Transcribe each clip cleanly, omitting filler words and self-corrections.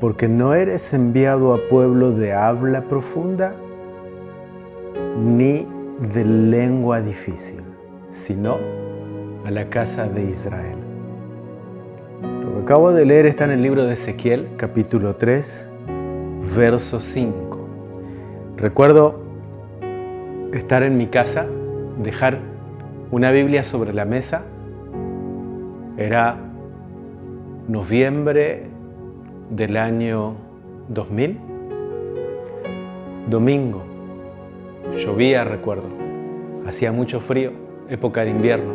porque no eres enviado a pueblo de habla profunda ni de lengua difícil, sino a la casa de Israel. Lo que acabo de leer está en el libro de Ezequiel, capítulo 3, verso 5. Recuerdo estar en mi casa, dejar una Biblia sobre la mesa. Era noviembre del año 2000, domingo, llovía, recuerdo, hacía mucho frío, época de invierno.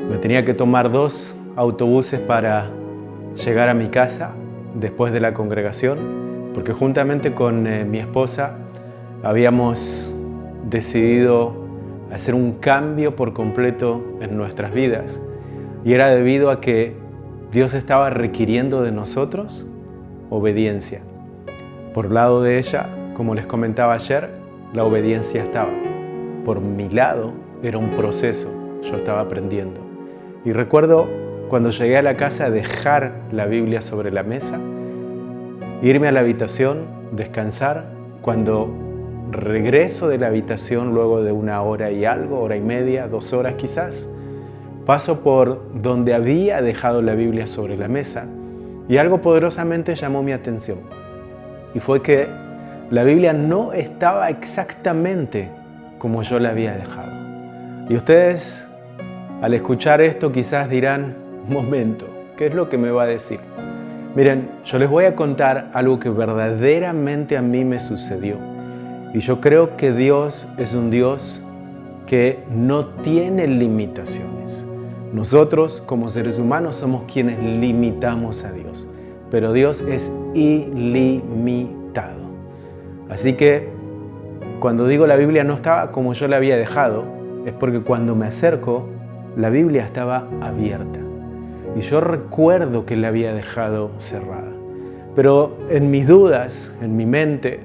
Me tenía que tomar 2 autobuses para llegar a mi casa después de la congregación, porque juntamente con mi esposa habíamos decidido hacer un cambio por completo en nuestras vidas, y era debido a que Dios estaba requiriendo de nosotros obediencia. Por lado de ella, como les comentaba ayer, la obediencia estaba. Por mi lado, era un proceso, yo estaba aprendiendo. Y recuerdo cuando llegué a la casa dejar la Biblia sobre la mesa, irme a la habitación, descansar. Cuando regreso de la habitación luego de 1 hora y algo, 1 hora y media, 2 horas quizás, paso por donde había dejado la Biblia sobre la mesa y algo poderosamente llamó mi atención. Y fue que la Biblia no estaba exactamente como yo la había dejado. Y ustedes, al escuchar esto, quizás dirán, un momento, ¿qué es lo que me va a decir? Miren, yo les voy a contar algo que verdaderamente a mí me sucedió. Y yo creo que Dios es un Dios que no tiene limitaciones. Nosotros, como seres humanos, somos quienes limitamos a Dios, pero Dios es ilimitado. Así que, cuando digo la Biblia no estaba como yo la había dejado, es porque cuando me acerco, la Biblia estaba abierta. Y yo recuerdo que la había dejado cerrada. Pero en mis dudas, en mi mente,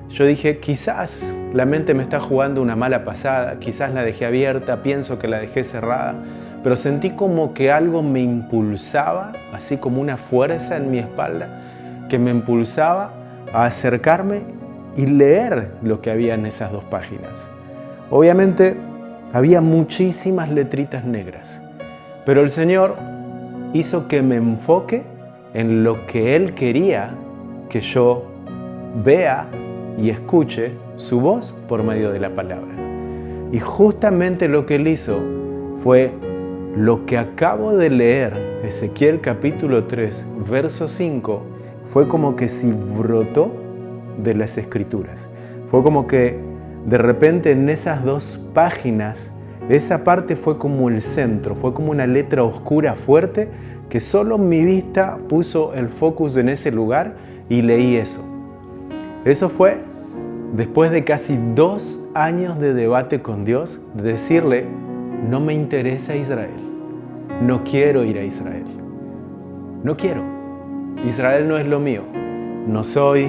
yo dije, quizás la mente me está jugando una mala pasada, quizás la dejé abierta, pienso que la dejé cerrada, pero sentí como que algo me impulsaba, así como una fuerza en mi espalda, que me impulsaba a acercarme y leer lo que había en esas 2 páginas. Obviamente había muchísimas letritas negras, pero el Señor hizo que me enfoque en lo que Él quería que yo vea y escuche su voz por medio de la palabra. Y justamente lo que Él hizo fue lo que acabo de leer, Ezequiel capítulo 3, verso 5, fue como que si brotó de las Escrituras. Fue como que de repente en esas 2 páginas, esa parte fue como el centro, fue como una letra oscura fuerte que solo mi vista puso el focus en ese lugar y leí eso. Eso fue después de casi 2 años de debate con Dios, de decirle, no me interesa Israel, no quiero ir a Israel, no quiero, Israel no es lo mío, no soy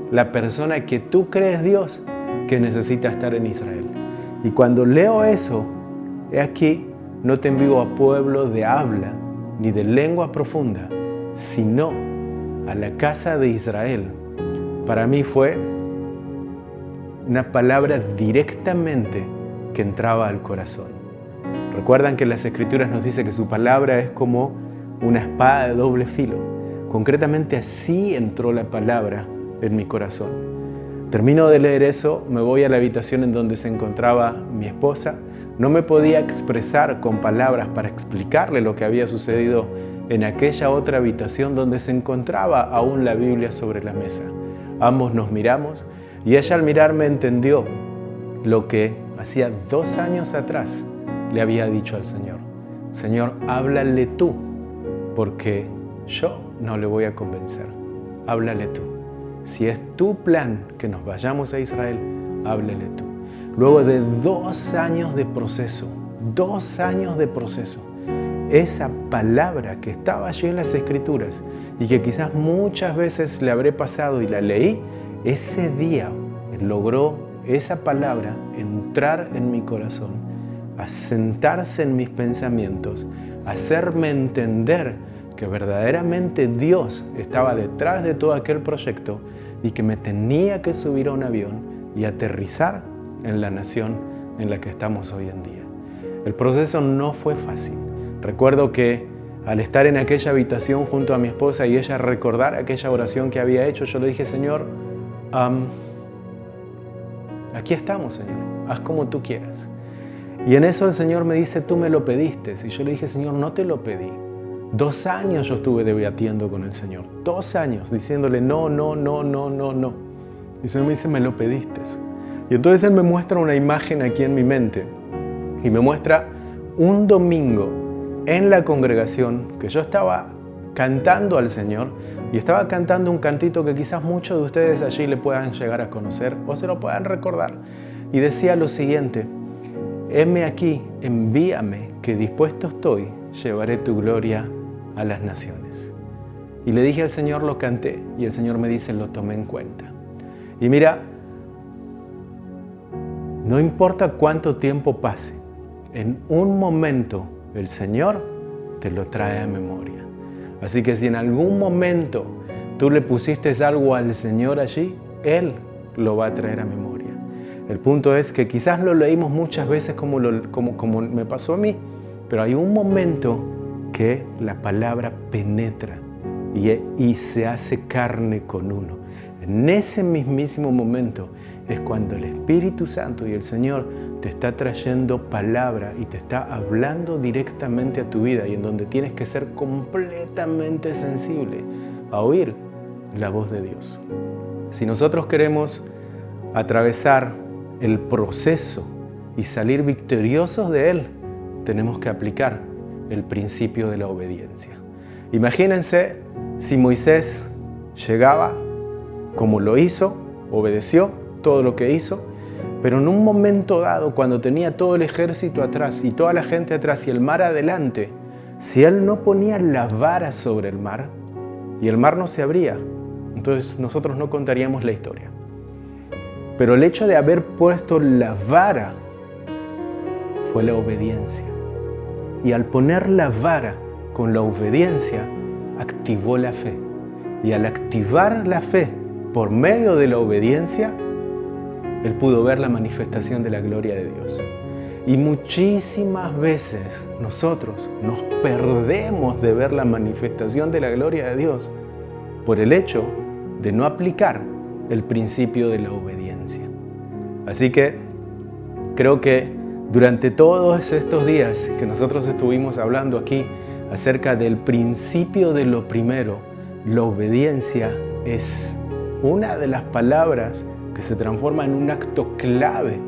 la persona que tú crees, Dios, que necesita estar en Israel. Y cuando leo eso, he aquí, no te envío a pueblo de habla ni de lengua profunda, sino a la casa de Israel. Para mí fue una palabra directamente que entraba al corazón. Recuerdan que las Escrituras nos dice que su palabra es como una espada de doble filo. Concretamente así entró la palabra en mi corazón. Termino de leer eso, me voy a la habitación en donde se encontraba mi esposa. No me podía expresar con palabras para explicarle lo que había sucedido en aquella otra habitación donde se encontraba aún la Biblia sobre la mesa. Ambos nos miramos y ella al mirarme entendió lo que hacía 2 años atrás le había dicho al Señor. Señor, háblale tú, porque yo no le voy a convencer. Háblale tú. Si es tu plan que nos vayamos a Israel, háblale tú. Luego de 2 años de proceso, 2 años de proceso, esa palabra que estaba allí en las Escrituras y que quizás muchas veces le habré pasado y la leí, ese día logró esa palabra entrar en mi corazón, asentarse en mis pensamientos, hacerme entender que verdaderamente Dios estaba detrás de todo aquel proyecto y que me tenía que subir a un avión y aterrizar en la nación en la que estamos hoy en día. El proceso no fue fácil. Recuerdo que al estar en aquella habitación junto a mi esposa y ella recordar aquella oración que había hecho, yo le dije, Señor, aquí estamos, Señor, haz como tú quieras. Y en eso el Señor me dice, tú me lo pediste. Y yo le dije, Señor, no te lo pedí. 2 años yo estuve debatiendo con el Señor. 2 años diciéndole no. Y el Señor me dice, me lo pediste. Y entonces Él me muestra una imagen aquí en mi mente. Y me muestra un domingo en la congregación que yo estaba cantando al Señor. Y estaba cantando un cantito que quizás muchos de ustedes allí le puedan llegar a conocer o se lo puedan recordar. Y decía lo siguiente, heme aquí, envíame, que dispuesto estoy, llevaré tu gloria a las naciones. Y le dije al Señor, lo canté, y el Señor me dice, lo tomé en cuenta. Y mira, no importa cuánto tiempo pase, en un momento el Señor te lo trae a memoria. Así que si en algún momento tú le pusiste algo al Señor allí, Él lo va a traer a memoria. El punto es que quizás lo leímos muchas veces como me pasó a mí, pero hay un momento que la palabra penetra y se hace carne con uno. En ese mismísimo momento es cuando el Espíritu Santo y el Señor te está trayendo palabra y te está hablando directamente a tu vida y en donde tienes que ser completamente sensible a oír la voz de Dios. Si nosotros queremos atravesar el proceso y salir victoriosos de él, tenemos que aplicar el principio de la obediencia. Imagínense si Moisés llegaba como lo hizo, obedeció todo lo que hizo, pero en un momento dado, cuando tenía todo el ejército atrás y toda la gente atrás y el mar adelante, si él no ponía la vara sobre el mar y el mar no se abría, entonces nosotros no contaríamos la historia. Pero el hecho de haber puesto la vara fue la obediencia. Y al poner la vara con la obediencia, activó la fe. Y al activar la fe por medio de la obediencia, él pudo ver la manifestación de la gloria de Dios. Y muchísimas veces nosotros nos perdemos de ver la manifestación de la gloria de Dios por el hecho de no aplicar el principio de la obediencia. Así que creo que durante todos estos días que nosotros estuvimos hablando aquí acerca del principio de lo primero, la obediencia es una de las palabras que se transforma en un acto clave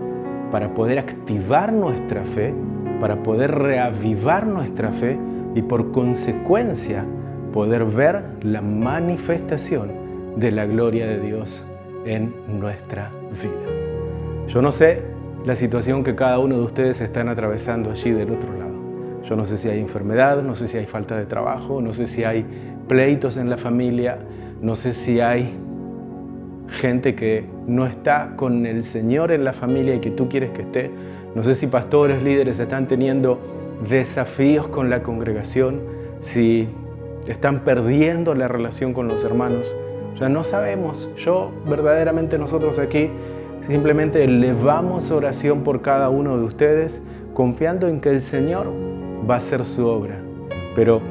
para poder activar nuestra fe, para poder reavivar nuestra fe y por consecuencia poder ver la manifestación de la gloria de Dios en nuestra vida. Yo no sé la situación que cada uno de ustedes están atravesando allí del otro lado. Yo no sé si hay enfermedad, no sé si hay falta de trabajo, no sé si hay pleitos en la familia, no sé si hay gente que no está con el Señor en la familia y que tú quieres que esté. No sé si pastores, líderes están teniendo desafíos con la congregación, si están perdiendo la relación con los hermanos. Ya no sabemos. Verdaderamente nosotros aquí simplemente elevamos oración por cada uno de ustedes, confiando en que el Señor va a hacer su obra. Pero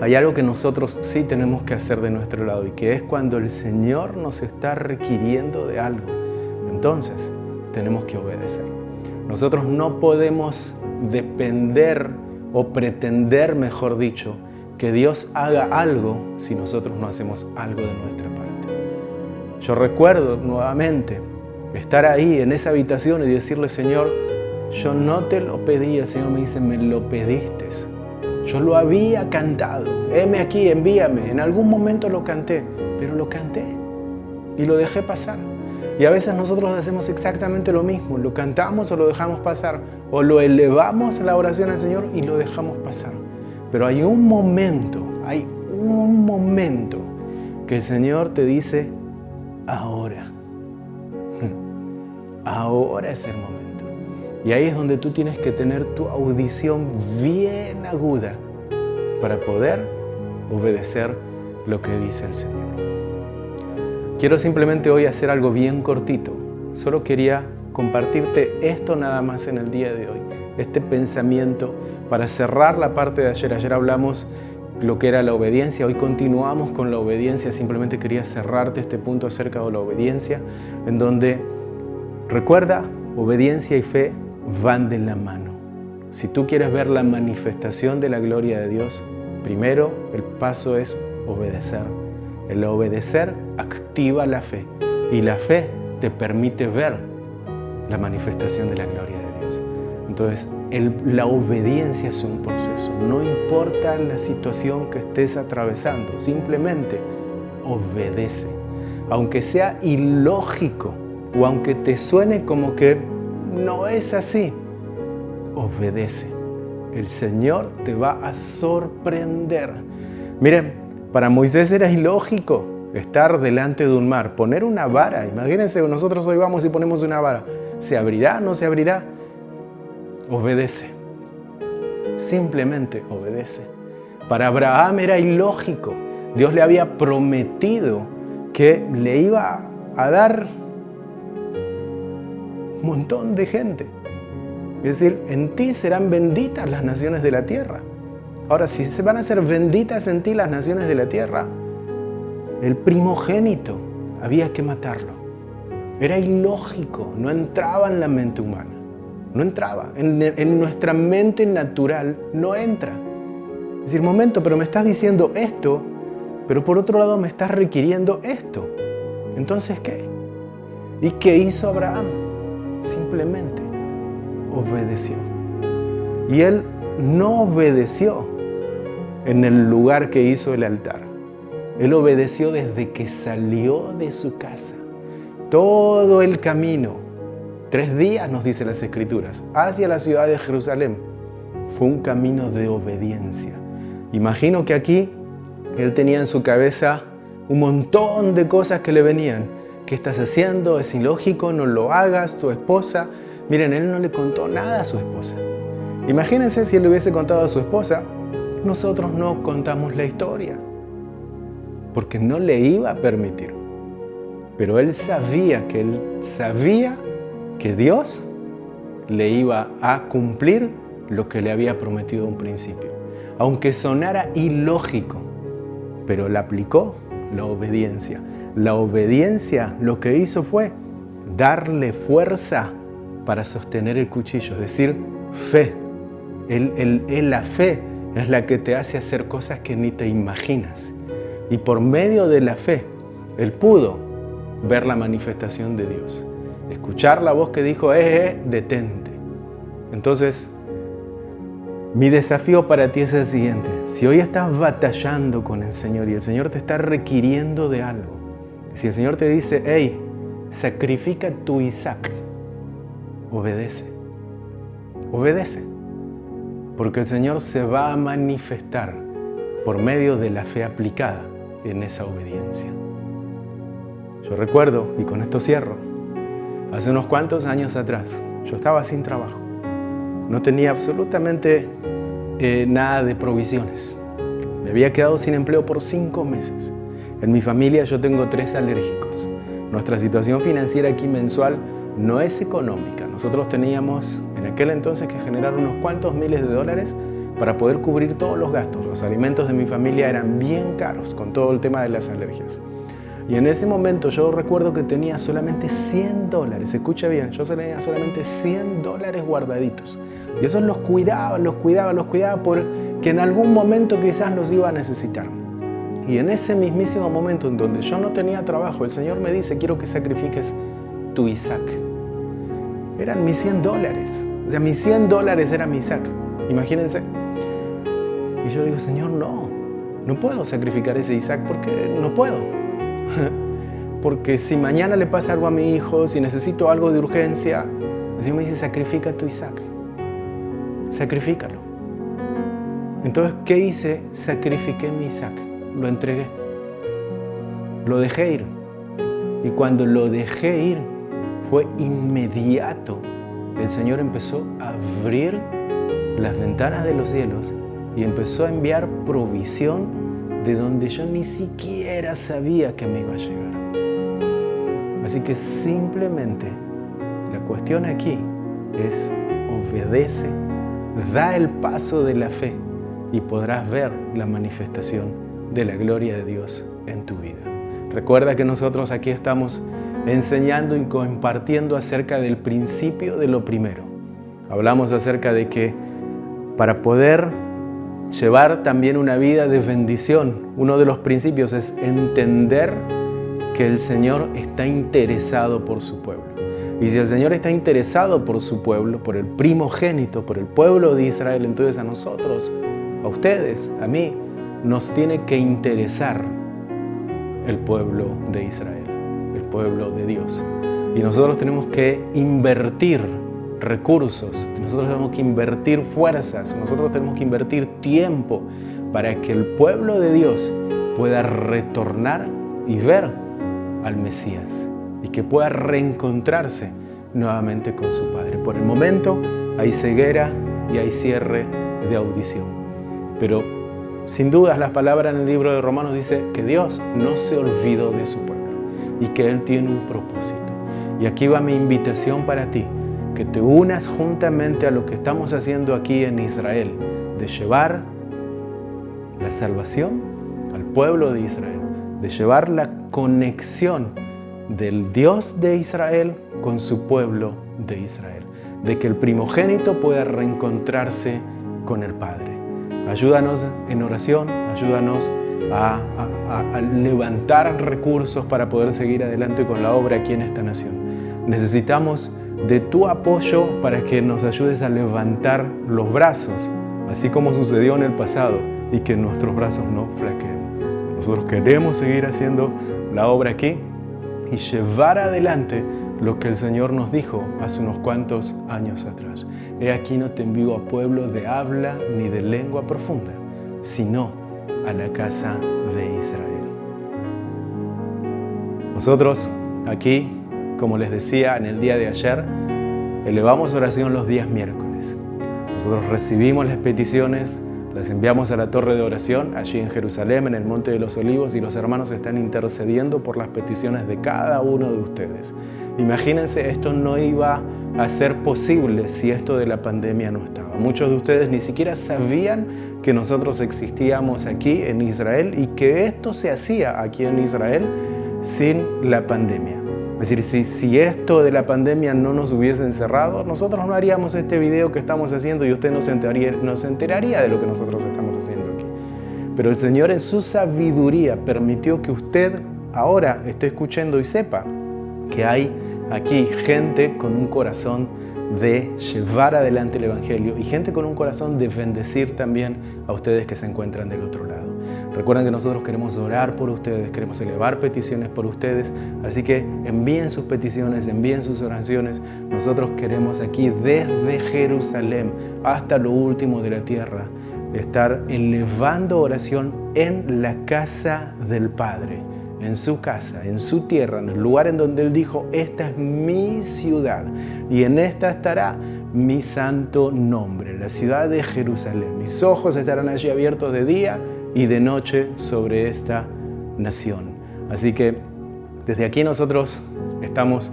hay algo que nosotros sí tenemos que hacer de nuestro lado y que es cuando el Señor nos está requiriendo de algo. Entonces tenemos que obedecer. Nosotros no podemos depender o pretender, mejor dicho, que Dios haga algo si nosotros no hacemos algo de nuestra parte. Yo recuerdo nuevamente estar ahí en esa habitación y decirle, Señor, yo no te lo pedí. El Señor me dice, me lo pediste. Yo lo había cantado. Heme aquí, envíame. En algún momento lo canté, pero lo canté y lo dejé pasar. Y a veces nosotros hacemos exactamente lo mismo. Lo cantamos o lo dejamos pasar. O lo elevamos la oración al Señor y lo dejamos pasar. Pero hay un momento que el Señor te dice, ahora. Ahora es el momento. Y ahí es donde tú tienes que tener tu audición bien aguda para poder obedecer lo que dice el Señor. Quiero simplemente hoy hacer algo bien cortito. Solo quería compartirte esto nada más en el día de hoy, este pensamiento para cerrar la parte de ayer. Ayer hablamos lo que era la obediencia, hoy continuamos con la obediencia. Simplemente quería cerrarte este punto acerca de la obediencia, en donde, recuerda, obediencia y fe van de la mano. Si tú quieres ver la manifestación de la gloria de Dios, primero el paso es obedecer. El obedecer activa la fe y la fe te permite ver la manifestación de la gloria de Dios. Entonces, la obediencia es un proceso. No importa la situación que estés atravesando, simplemente obedece. Aunque sea ilógico o aunque te suene como que no es así, obedece. El Señor te va a sorprender. Miren, para Moisés era ilógico estar delante de un mar, poner una vara. Imagínense, nosotros hoy vamos y ponemos una vara. ¿Se abrirá? ¿No se abrirá? Obedece. Simplemente obedece. Para Abraham era ilógico. Dios le había prometido que le iba a dar un montón de gente. Es decir, en ti serán benditas las naciones de la tierra. Ahora, si se van a ser benditas en ti las naciones de la tierra, el primogénito había que matarlo. Era ilógico, no entraba en la mente humana. No entraba. En nuestra mente natural no entra. Es decir, momento, pero me estás diciendo esto, pero por otro lado me estás requiriendo esto. Entonces, ¿qué? ¿Y qué hizo Abraham? Simplemente obedeció. Y él no obedeció en el lugar que hizo el altar. Él obedeció desde que salió de su casa. Todo el camino, 3 días nos dicen las Escrituras, hacia la ciudad de Jerusalén, fue un camino de obediencia. Imagino que aquí él tenía en su cabeza un montón de cosas que le venían. ¿Qué estás haciendo? Es ilógico, no lo hagas, tu esposa. Miren, él no le contó nada a su esposa. Imagínense si él le hubiese contado a su esposa, nosotros no contamos la historia, porque no le iba a permitir. Pero él sabía que Dios le iba a cumplir lo que le había prometido a un principio. Aunque sonara ilógico, pero le aplicó la obediencia. La obediencia lo que hizo fue darle fuerza para sostener el cuchillo, es decir, fe. La fe es la que te hace hacer cosas que ni te imaginas. Y por medio de la fe, él pudo ver la manifestación de Dios. Escuchar la voz que dijo, detente. Entonces, mi desafío para ti es el siguiente. Si hoy estás batallando con el Señor y el Señor te está requiriendo de algo, si el Señor te dice, hey, sacrifica tu Isaac, obedece. Obedece. Porque el Señor se va a manifestar por medio de la fe aplicada en esa obediencia. Yo recuerdo, y con esto cierro, hace unos cuantos años atrás, yo estaba sin trabajo. No tenía absolutamente nada de provisiones. Me había quedado sin empleo por 5 meses. En mi familia yo tengo 3 alérgicos. Nuestra situación financiera aquí mensual no es económica. Nosotros teníamos en aquel entonces que generar unos cuantos miles de dólares para poder cubrir todos los gastos. Los alimentos de mi familia eran bien caros con todo el tema de las alergias. Y en ese momento yo recuerdo que tenía solamente $100. Escucha bien, yo tenía solamente $100 guardaditos. Y esos los cuidaba porque en algún momento quizás los iba a necesitar. Y en ese mismísimo momento en donde yo no tenía trabajo, el Señor me dice, quiero que sacrifiques tu Isaac. Eran mis $100. O sea, mis $100 era mi Isaac. Imagínense. Y yo le digo, Señor, no puedo sacrificar ese Isaac porque no puedo. Porque si mañana le pasa algo a mi hijo, si necesito algo de urgencia, el Señor me dice, sacrifica tu Isaac. Sacrifícalo. Entonces, ¿qué hice? Sacrifiqué mi Isaac. Lo entregué. Lo dejé ir. Y cuando lo dejé ir, fue inmediato. El Señor empezó a abrir las ventanas de los cielos y empezó a enviar provisión de donde yo ni siquiera sabía que me iba a llegar. Así que simplemente la cuestión aquí es obedece, da el paso de la fe y podrás ver la manifestación de la gloria de Dios en tu vida. Recuerda que nosotros aquí estamos enseñando y compartiendo acerca del principio de lo primero. Hablamos acerca de que para poder llevar también una vida de bendición, uno de los principios es entender que el Señor está interesado por su pueblo. Y si el Señor está interesado por su pueblo, por el primogénito, por el pueblo de Israel, entonces a nosotros, a ustedes, a mí, nos tiene que interesar el pueblo de Israel, el pueblo de Dios. Y nosotros tenemos que invertir recursos, nosotros tenemos que invertir fuerzas, nosotros tenemos que invertir tiempo para que el pueblo de Dios pueda retornar y ver al Mesías y que pueda reencontrarse nuevamente con su Padre. Por el momento hay ceguera y hay cierre de audición, pero sin dudas las palabras en el libro de Romanos dice que Dios no se olvidó de su pueblo y que Él tiene un propósito. Y aquí va mi invitación para ti, que te unas juntamente a lo que estamos haciendo aquí en Israel, de llevar la salvación al pueblo de Israel, de llevar la conexión del Dios de Israel con su pueblo de Israel, de que el primogénito pueda reencontrarse con el Padre. Ayúdanos en oración, ayúdanos a levantar recursos para poder seguir adelante con la obra aquí en esta nación. Necesitamos de tu apoyo para que nos ayudes a levantar los brazos, así como sucedió en el pasado, y que nuestros brazos no flaqueen. Nosotros queremos seguir haciendo la obra aquí y llevar adelante lo que el Señor nos dijo hace unos cuantos años atrás. He aquí no te envío a pueblo de habla ni de lengua profunda, sino a la casa de Israel. Nosotros aquí, como les decía en el día de ayer, elevamos oración los días miércoles. Nosotros recibimos las peticiones, las enviamos a la torre de oración allí en Jerusalén, en el Monte de los Olivos, y los hermanos están intercediendo por las peticiones de cada uno de ustedes. Imagínense, esto no iba a ser posible si esto de la pandemia no estaba. Muchos de ustedes ni siquiera sabían que nosotros existíamos aquí en Israel y que esto se hacía aquí en Israel sin la pandemia. Es decir, si esto de la pandemia no nos hubiese encerrado, nosotros no haríamos este video que estamos haciendo y usted no se enteraría de lo que nosotros estamos haciendo aquí. Pero el Señor en su sabiduría permitió que usted ahora esté escuchando y sepa que hay aquí gente con un corazón de llevar adelante el Evangelio y gente con un corazón de bendecir también a ustedes que se encuentran del otro lado. Recuerden que nosotros queremos orar por ustedes, queremos elevar peticiones por ustedes, así que envíen sus peticiones, envíen sus oraciones. Nosotros queremos aquí desde Jerusalén hasta lo último de la tierra estar elevando oración en la casa del Padre, en su casa, en su tierra, en el lugar en donde Él dijo, esta es mi ciudad y en esta estará mi santo nombre, la ciudad de Jerusalén. Mis ojos estarán allí abiertos de día y de noche sobre esta nación. Así que desde aquí nosotros estamos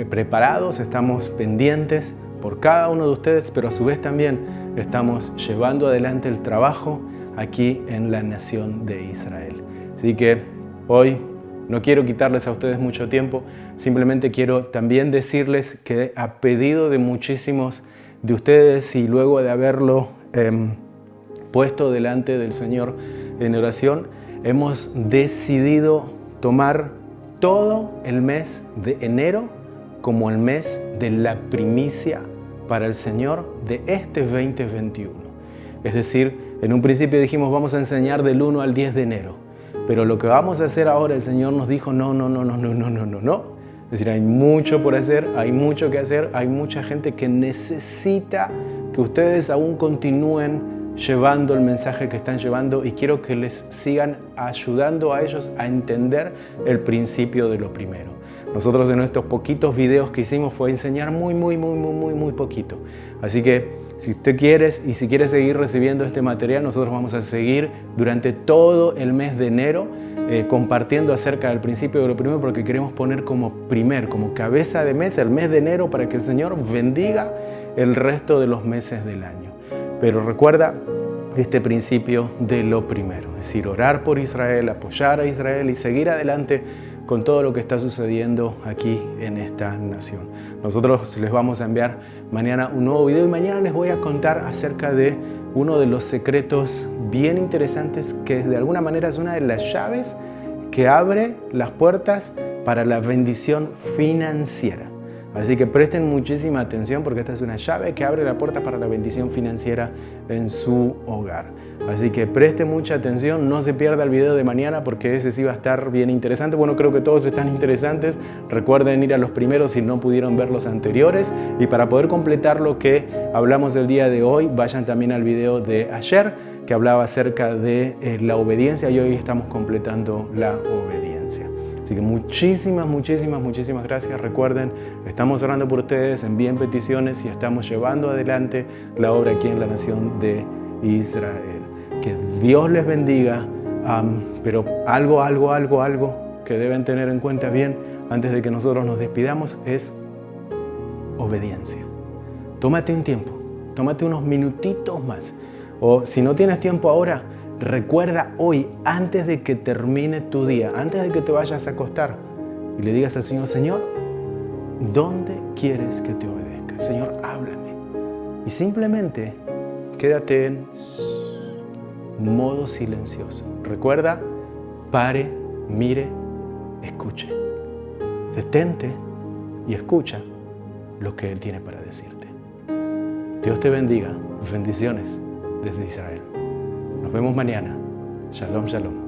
preparados, estamos pendientes por cada uno de ustedes, pero a su vez también estamos llevando adelante el trabajo aquí en la nación de Israel. Así que hoy no quiero quitarles a ustedes mucho tiempo, simplemente quiero también decirles que a pedido de muchísimos de ustedes y luego de haberlo puesto delante del Señor en oración, hemos decidido tomar todo el mes de enero como el mes de la primicia para el Señor de este 2021. Es decir, en un principio dijimos vamos a enseñar del 1 al 10 de enero, pero lo que vamos a hacer ahora el Señor nos dijo no. Es decir, hay mucho por hacer, hay mucho que hacer, hay mucha gente que necesita que ustedes aún continúen llevando el mensaje que están llevando y quiero que les sigan ayudando a ellos a entender el principio de lo primero. Nosotros en estos poquitos videos que hicimos fue enseñar muy poquito. Así que Si usted quiere y si quiere seguir recibiendo este material, nosotros vamos a seguir durante todo el mes de enero compartiendo acerca del principio de lo primero, porque queremos poner como cabeza de mes el mes de enero para que el Señor bendiga el resto de los meses del año. Pero recuerda este principio de lo primero, es decir, orar por Israel, apoyar a Israel y seguir adelante con todo lo que está sucediendo aquí en esta nación. Nosotros les vamos a enviar mañana un nuevo video y mañana les voy a contar acerca de uno de los secretos bien interesantes que de alguna manera es una de las llaves que abre las puertas para la bendición financiera. Así que presten muchísima atención porque esta es una llave que abre la puerta para la bendición financiera en su hogar. Así que preste mucha atención, no se pierda el video de mañana porque ese sí va a estar bien interesante. Bueno, creo que todos están interesantes. Recuerden ir a los primeros si no pudieron ver los anteriores. Y para poder completar lo que hablamos el día de hoy, vayan también al video de ayer que hablaba acerca de la obediencia y hoy estamos completando la obediencia. Así que muchísimas gracias. Recuerden, estamos orando por ustedes, envíen peticiones y estamos llevando adelante la obra aquí en la nación de Israel. Que Dios les bendiga, pero algo que deben tener en cuenta bien antes de que nosotros nos despidamos es obediencia. Tómate un tiempo, tómate unos minutitos más. O si no tienes tiempo ahora, recuerda hoy, antes de que termine tu día, antes de que te vayas a acostar, y le digas al Señor, Señor, ¿dónde quieres que te obedezca? Señor, háblame. Y simplemente quédate en modo silencioso. Recuerda, pare, mire, escuche. Detente y escucha lo que Él tiene para decirte. Dios te bendiga. Bendiciones desde Israel. Nos vemos mañana. Shalom, shalom.